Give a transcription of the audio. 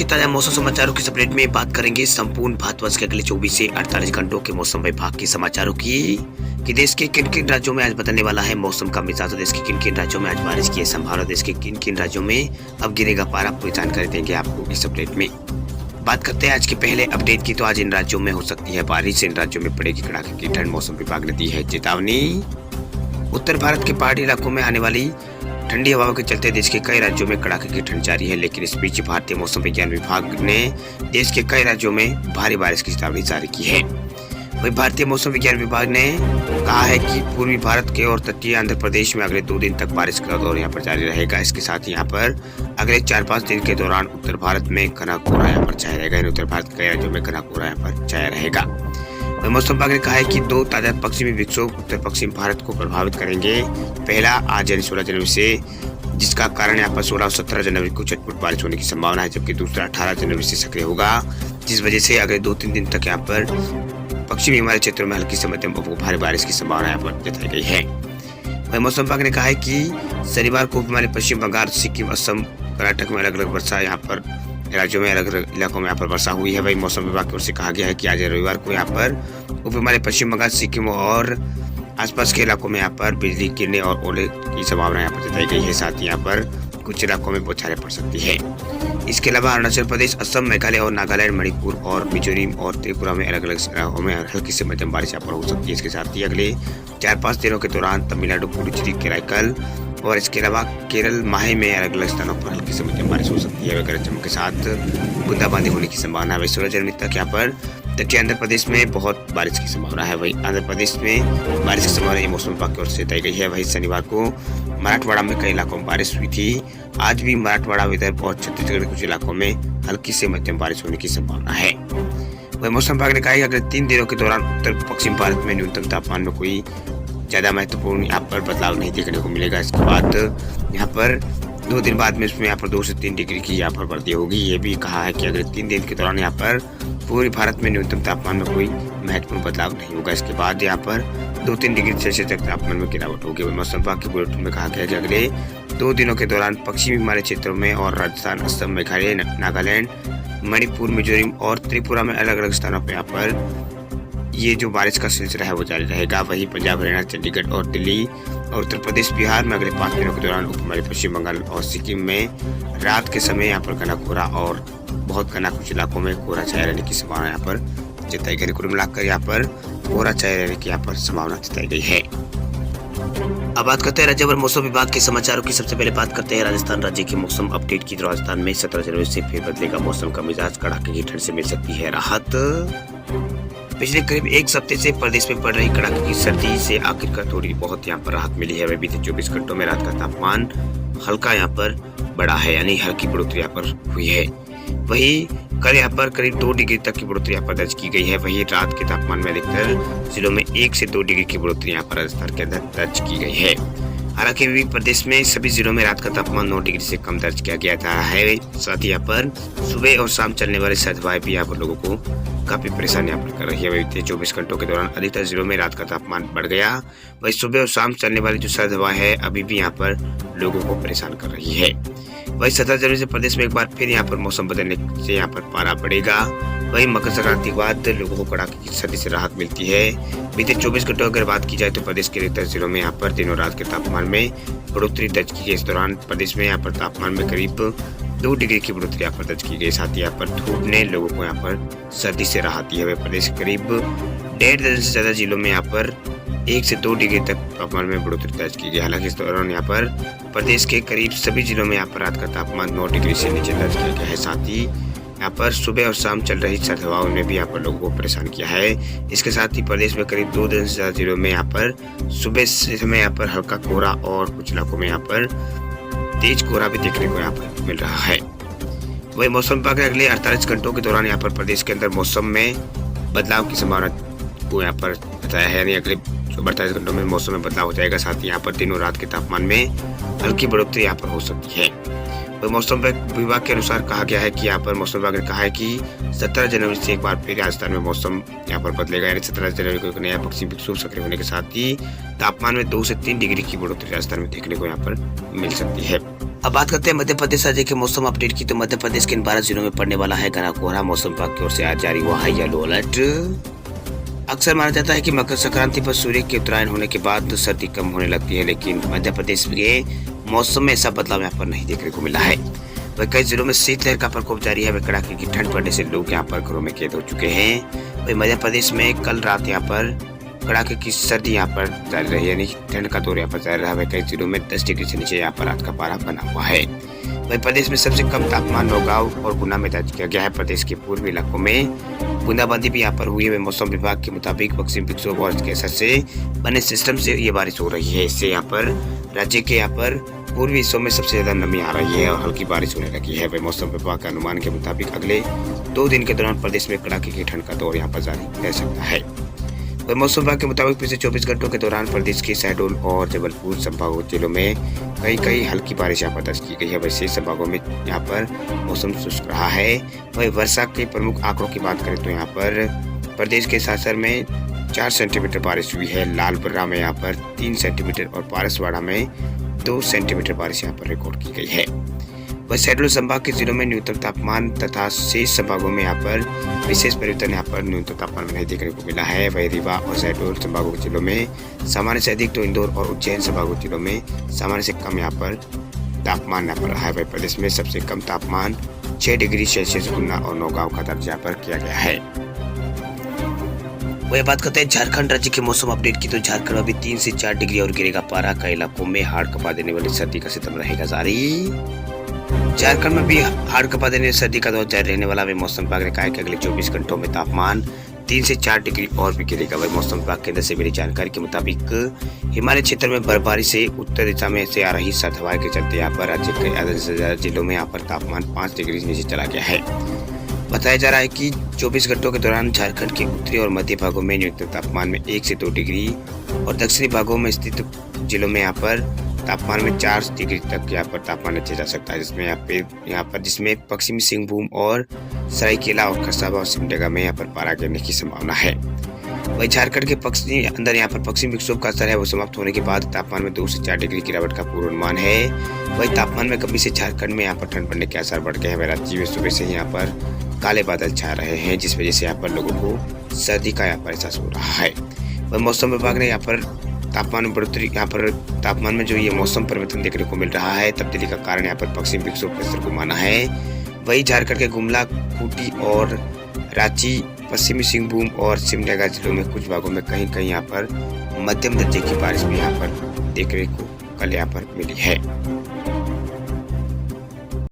ताजा मौसम समाचारों की अपडेट में बात करेंगे संपूर्ण भारतवर्ष के अगले 24 से 48 घंटों के मौसम विभाग के समाचारों की कि देश के किन किन राज्यों में आज बदलने वाला है मौसम का मिजाज। देश के किन किन राज्यों में आज बारिश की संभावना, देश के किन किन राज्यों में अब गिरेगा पारा, पूरी जानकारी देंगे आपको इस अपडेट में। बात करते हैं आज के पहले अपडेट की, तो आज इन राज्यों में हो सकती है बारिश, इन राज्यों में पड़ेगी कड़ाके की ठंड। मौसम विभाग ने दी है चेतावनी। उत्तर भारत के पहाड़ी इलाकों में आने वाली ठंडी हवाओं के चलते देश के कई राज्यों में कड़ाके की ठंड जारी है, लेकिन इस बीच भारतीय मौसम विज्ञान विभाग ने देश के कई राज्यों में भारी बारिश की चेतावनी जारी की है। वहीं भारतीय मौसम विज्ञान विभाग ने कहा है कि पूर्वी भारत के और तटीय आंध्र प्रदेश में अगले 2 दिन तक बारिश का दौर यहाँ पर जारी रहेगा। इसके साथ ही यहाँ पर अगले 4-5 दिन के दौरान उत्तर भारत में घना कोहरा यहाँ पर छाया रहेगा। उत्तर भारत के कई राज्यों में घना कोहरा यहाँ पर छाया रहेगा। मौसम विभाग ने कहा है कि 2 ताजा पश्चिमी विक्षोभ उत्तर पश्चिम भारत को प्रभावित करेंगे। पहला आज यानी 16 जनवरी से, जिसका कारण यहाँ पर 16 और 17 जनवरी को चटपुट बारिश होने की संभावना है, जबकि दूसरा 18 जनवरी से सक्रिय होगा, जिस वजह से अगले 2-3 दिन तक यहाँ पर पश्चिमी हिमालय क्षेत्रों में हल्की से मध्यम भारी बारिश की संभावना यहाँ पर जताई गई है। वहीं मौसम विभाग ने कहा है कि शनिवार को हिमालय पश्चिम बंगाल, सिक्किम, असम, कर्नाटक में अलग अलग वर्षा यहाँ पर राज्यों में अलग अलग इलाकों में यहाँ पर वर्षा हुई है। वही मौसम विभाग की ओर से कहा गया है कि आज रविवार को यहाँ पर उप हिमालय पश्चिम बंगाल, सिक्किम और आसपास के इलाकों में यहाँ पर बिजली गिरने और ओले की संभावना यहाँ पर जताई गई है। साथ ही यहाँ पर कुछ इलाकों में बौछारें पड़ सकती है। इसके अलावा अरुणाचल प्रदेश, असम, मेघालय और नागालैंड, मणिपुर और मिजोरम और त्रिपुरा में अलग अलग इलाकों में हल्की से मध्यम बारिश यहाँ पर हो सकती है। इसके साथ ही अगले 4-5 दिनों के दौरान तमिलनाडु, पुडुचेरी, कराईकल और इसके अलावा केरल, माहे में अलग अलग स्थानों पर हल्की से मध्यम बारिश हो सकती है। गरज चमक के साथ बूंदाबांदी होने की संभावना है। 16 जनवरी तक यहाँ पर तटीय आंध्र प्रदेश में बहुत बारिश की संभावना है। वही आंध्र प्रदेश में बारिश की संभावना मौसम विभाग की ओर से तय गई है। वही शनिवार को मराठवाड़ा में कई इलाकों में बारिश हुई थी। आज भी मराठवाड़ा, विदर्भ और छत्तीसगढ़ के कुछ इलाकों में हल्की से मध्यम बारिश होने की संभावना है। वही मौसम विभाग ने कहा है कि अगले 3 दिनों के दौरान उत्तर पश्चिम भारत में न्यूनतम तापमान में कोई ज्यादा महत्वपूर्ण यहाँ पर बदलाव नहीं देखने को मिलेगा। इसके बाद यहाँ पर 2 दिन बाद में इसमें यहाँ पर 2 से 3 डिग्री की यहाँ पर वृद्धि होगी। ये भी कहा है कि अगले 3 दिन के दौरान यहाँ पर पूरे भारत में न्यूनतम तापमान में कोई महत्वपूर्ण बदलाव नहीं होगा। इसके बाद यहाँ पर 2-3 डिग्री सेल्सियस तक तापमान में गिरावट होगी। मौसम विभाग के बुलेटिन में कहा गया है कि अगले 2 दिनों के दौरान पश्चिमी हिमालय क्षेत्रों में और राजस्थान, असम, मेघालय, नागालैंड, मणिपुर, मिजोरम और त्रिपुरा में अलग अलग स्थानों पर यहाँ पर ये जो बारिश का सिलसिला है वो जारी रहेगा। वही पंजाब, हरियाणा, चंडीगढ़ और दिल्ली और उत्तर प्रदेश, बिहार में अगले 5 दिनों के दौरान उप हिमालय पश्चिम बंगाल और सिक्किम में रात के समय यहाँ पर घना कोहरा और बहुत घना कुछ इलाकों में कोहरा छाया रहने की संभावना यहाँ पर जताई गई। कुल मिलाकर यहाँ पर कोहरा छाया रहने की यहाँ पर संभावना जताई गई है। अब बात करते हैं राज्यभर मौसम विभाग के समाचारों की। सबसे पहले बात करते हैं राजस्थान राज्य के मौसम अपडेट की। राजस्थान में 17 जनवरी से फिर बदलेगा मौसम का मिजाज, कड़ाके की ठंड से मिल सकती है राहत। पिछले करीब 1 हफ्ते से प्रदेश में पड़ रही कड़ाके की सर्दी से आखिरकार थोड़ी बहुत यहाँ पर राहत मिली है। वह बीते 24 घंटों में रात का तापमान हल्का यहाँ पर बढ़ा है, यानी हल्की बढ़ोतरी यहाँ पर हुई है। वही कल यहाँ पर करीब 2 डिग्री तक की बढ़ोतरी यहाँ पर दर्ज की गई है। वही रात के तापमान में अधिकतर जिलों में 1 से 2 डिग्री की बढ़ोतरी यहाँ पर राजस्थान के अंदर दर्ज की गई है। हालांकि विभिन्न प्रदेश में सभी जिलों में रात का तापमान 9 डिग्री से कम दर्ज किया गया था है। साथ ही यहाँ पर सुबह और शाम चलने वाली सर्द हवाएं भी यहाँ पर लोगों को काफी परेशानी यहाँ पर कर रही है। बीते 24 घंटों के दौरान अधिकतर जिलों में रात का तापमान बढ़ गया। वही सुबह और शाम चलने वाली जो सर्द हवा है अभी भी यहाँ पर लोगों को परेशान कर रही है। वही 17 जनवरी से प्रदेश में एक बार फिर यहाँ पर मौसम बदलने से यहाँ पर पारा बढ़ेगा। वही मकर संक्रांति के बाद लोगों को कड़ाके की सर्दी से राहत मिलती है। बीते 24 घंटों अगर बात की जाए तो प्रदेश के अधिकतर जिलों में यहाँ पर दिनों रात के तापमान में बढ़ोतरी दर्ज की गई। इस दौरान प्रदेश में यहाँ पर तापमान में करीब 2 डिग्री की बढ़ोतरी यहाँ पर दर्ज की गई। साथ ही यहाँ पर धूप ने लोगों को यहाँ पर सर्दी से राहत दी है। वह प्रदेश के करीब 1.5 दर्जन से ज्यादा जिलों में यहाँ पर 1 से 2 डिग्री तक तापमान में बढ़ोतरी दर्ज की गई। हालांकि इस दौरान यहाँ पर प्रदेश के करीब सभी जिलों में यहाँ पर रात का तापमान 9 डिग्री से नीचे दर्ज किया गया है। साथ ही यहाँ पर सुबह और शाम चल रही सर्द हवाओं ने भी यहाँ पर लोगों को परेशान किया है। इसके साथ ही प्रदेश में करीब 2 दर्जन से ज्यादा जिलों में यहाँ पर सुबह से समय यहाँ पर हल्का कोहरा और कुछ इलाकों में यहाँ पर तेज कोहरा भी देखने को यहाँ पर मिल रहा है। वही मौसम विभाग ने अगले 48 घंटों के दौरान यहाँ पर प्रदेश के अंदर मौसम में बदलाव की संभावना को यहाँ पर बताया है, यानी अगले 48 घंटों में मौसम में बदलाव हो जाएगा। साथ ही यहाँ पर दिनों रात के तापमान में हल्की बढ़ोतरी यहाँ पर हो सकती है। वही मौसम विभाग के अनुसार कहा गया है कि यहाँ पर मौसम विभाग ने कहा है कि 17 जनवरी से एक बार फिर राजस्थान में मौसम यहाँ पर बदलेगा, यानी 17 जनवरी को एक नया पश्चिमी विक्षोभ सक्रिय होने के साथ ही तापमान में 2 से 3 डिग्री की बढ़ोतरी राजस्थान में देखने को यहाँ पर मिल सकती है। अब बात करते हैं मध्य प्रदेश राज्य के मौसम अपडेट की। तो मध्य प्रदेश के इन 12 जिलों में पड़ने वाला है घना कोहरा। मौसम विभाग की ओर से आज जारी हुआ है येलो अलर्ट। अक्सर माना जाता है कि मकर संक्रांति पर सूर्य के उत्तरायण होने के बाद सर्दी कम होने लगती है, लेकिन मध्य प्रदेश के मौसम में ऐसा बदलाव यहाँ पर नहीं देखने को मिला है। वही कई जिलों में शीतलहर का प्रकोप जारी है। वही कड़ाके की ठंड पड़ने से लोग यहाँ पर घरों में कैद हो चुके हैं। वही मध्य प्रदेश में कल रात यहाँ पर कड़ाके की सर्दी यहाँ पर जारी रही, यानी ठंड का दौर यहाँ पर जारी रहा है। कई जिलों में 10 डिग्री से नीचे यहाँ पर रात का पारा बना हुआ है। वही प्रदेश में सबसे कम तापमान नौगांव और गुना में दर्ज किया गया है। प्रदेश के पूर्वी इलाकों में बूंदाबांदी भी यहाँ पर हुई है। मौसम विभाग के मुताबिक पश्चिम विक्षोभ और इसके असर से बने सिस्टम से ये बारिश हो रही है। इससे यहाँ पर राज्य के यहाँ पर पूर्वी हिस्सों में सबसे ज्यादा नमी आ रही है और हल्की बारिश होने लगी है। वही मौसम विभाग के अनुमान के मुताबिक अगले 2 दिन के दौरान प्रदेश में कड़ाके की ठंड का दौर यहाँ पर जारी रह सकता है। वही मौसम विभाग के मुताबिक पिछले 24 घंटों के दौरान प्रदेश के शहडोल और जबलपुर संभागों जिलों में कई हल्की बारिश यहाँ पर दर्ज की गई है। वैसे संभागों में यहाँ पर मौसम शुष्क रहा है। वही वर्षा के प्रमुख आंकड़ों की बात करें तो यहाँ पर प्रदेश के सासर में 4 सेंटीमीटर बारिश हुई है, लालबर्रा में यहाँ पर 3 सेंटीमीटर और पारसवाड़ा में 2 सेंटीमीटर बारिश यहाँ पर रिकॉर्ड की गई है। वह शहडोल संभाग के जिलों में न्यूनतम तापमान तथा शेष संभागों में यहाँ पर विशेष परिवर्तन यहाँ पर न्यूनतम तापमान में नहीं देखने को मिला है। वही रीवा और शहडोल संभागों के जिलों में सामान्य से अधिक, तो इंदौर और उज्जैन संभागों के जिलों में सामान्य से कम यहाँ पर तापमान यहाँ पर रहा है। वही प्रदेश में सबसे कम तापमान 6 डिग्री सेल्सियस गुना और नौगांव का दर्ज यहाँ पर किया गया है। वही बात करते हैं झारखंड राज्य के मौसम अपडेट की। तो झारखंड में अभी 3 से 4 डिग्री और गिरेगा पारा। कई इलाकों में हाड़ कपा देने वाली सर्दी का सितम रहेगा जारी। झारखंड में भी हाड़ कपा देने सर्दी का दौर जारी रहने वाला है। मौसम विभाग ने कहा है कि अगले 24 घंटों में तापमान 3 से 4 डिग्री और भी गिरेगा। वही मौसम विभाग केंद्र से मिली जानकारी के मुताबिक हिमालय क्षेत्र में बर्फबारी से उत्तर दिशा में से आ रही सर्द हवाएं के चलते यहाँ पर राज्य के आधे से ज्यादा जिलों में यहाँ पर तापमान 5 डिग्री नीचे चला गया है। बताया जा रहा है कि 24 घंटों के दौरान झारखंड के उत्तरी और मध्य भागों में न्यूनतम तापमान में 1 से 2 डिग्री और दक्षिणी भागों में स्थित जिलों में यहाँ पर तापमान में 4 डिग्री तक यहाँ पर तापमान नीचे जा सकता है, जिसमें पश्चिमी सिंहभूम और सरायकेला और खरसावा और सिमडेगा में यहाँ पर पारा गिरने की संभावना है। वही झारखंड के अंदर यहाँ पर पश्चिमी विक्षोभ का असर है, वो समाप्त होने के बाद तापमान में 2 से 4 डिग्री गिरावट का पूर्वानुमान है। वही तापमान में कमी से झारखंड में यहाँ पर ठंड बढ़ने के आसार बढ़ गए हैं। राज्य में सुबह से यहाँ पर काले बादल छा रहे हैं, जिस वजह से यहाँ पर लोगों को सर्दी का यहाँ पर एहसास हो रहा है। वही मौसम विभाग ने यहाँ पर तापमान में बढ़ोतरी, यहाँ पर तापमान में जो ये मौसम परिवर्तन देखने को मिल रहा है, तब्दीली का कारण यहाँ पर पश्चिमी विक्षोभ के असर को माना है। वही झारखंड के गुमला, खूंटी और रांची, पश्चिमी सिंहभूम और सिमडेगा जिलों में कुछ भागों में कहीं यहाँ पर मध्यम दर्जे की बारिश भी यहाँ पर देखने को कल यहाँ पर मिली है।